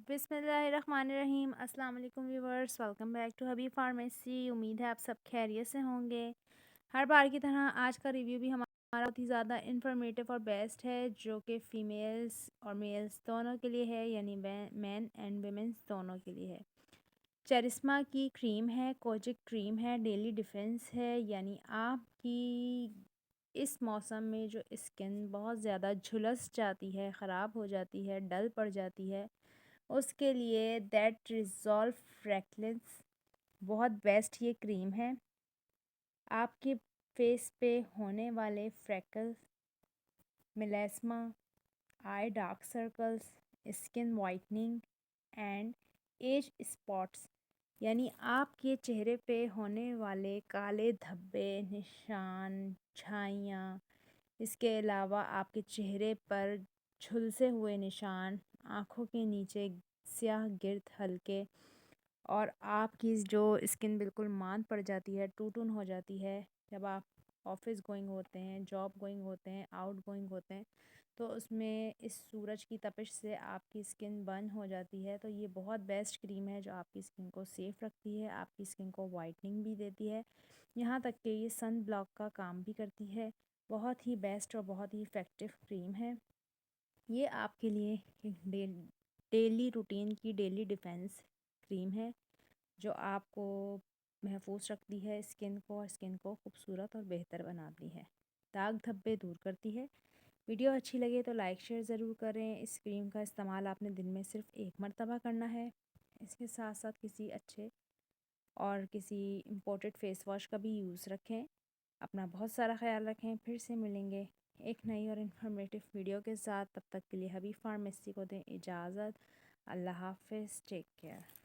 बिस्मिल्लाहिर्रहमानिर्रहीम। अस्सलाम वालेकुम viewers, welcome back to Habib pharmacy. उम्मीद है आप सब खैरियत से होंगे। हर बार की तरह आज का रिव्यू भी हमारा बहुत ही ज़्यादा इन्फॉर्मेटिव और बेस्ट है, जो कि फ़ीमेल्स और मेल्स दोनों के लिए है, यानी मैन एंड वेमेंस दोनों के लिए है। चरिस्मा की क्रीम है, कोजिक क्रीम है, डेली डिफेंस है, यानी आपकी इस मौसम में जो स्किन बहुत ज़्यादा झुलस जाती है, ख़राब हो जाती है, डल पड़ जाती है, उसके लिए दैट रिज़ॉल्व फ्रैगरेंस बहुत बेस्ट ये क्रीम है। आपके फेस पे होने वाले freckles, melasma, eye dark circles, skin whitening and as spots, यानी आपके चेहरे पे होने वाले काले धब्बे, निशान, छाइयाँ, इसके अलावा आपके चेहरे पर झुलसे हुए निशान, आँखों के नीचे स्याह गिर्द हल्के, और आपकी जो स्किन बिल्कुल मान पड़ जाती है, टू टून हो जाती है जब आप ऑफिस गोइंग होते हैं, जॉब गोइंग होते हैं, आउट गोइंग होते हैं, तो उसमें इस सूरज की तपिश से आपकी स्किन बर्न हो जाती है। तो ये बहुत बेस्ट क्रीम है जो आपकी स्किन को सेफ़ रखती है, आपकी स्किन को वाइटनिंग भी देती है, यहाँ तक कि ये सन ब्लॉक का काम भी करती है। बहुत ही बेस्ट और बहुत ही इफ़ेक्टिव क्रीम है ये। आपके लिए एक डेली रूटीन की डेली डिफेंस क्रीम है जो आपको महफूज रखती है स्किन को, और स्किन को खूबसूरत और बेहतर बनाती है, दाग धब्बे दूर करती है। वीडियो अच्छी लगे तो लाइक शेयर ज़रूर करें। इस क्रीम का इस्तेमाल आपने दिन में सिर्फ एक मरतबा करना है। इसके साथ साथ किसी अच्छे और किसी इम्पोर्टेड फेस वॉश का भी यूज़ रखें। अपना बहुत सारा ख्याल रखें। फिर से मिलेंगे एक नई और इन्फॉर्मेटिव वीडियो के साथ। तब तक के लिए हबीब फार्मेसी को दें इजाज़त। अल्लाह हाफ़िज़, टेक केयर।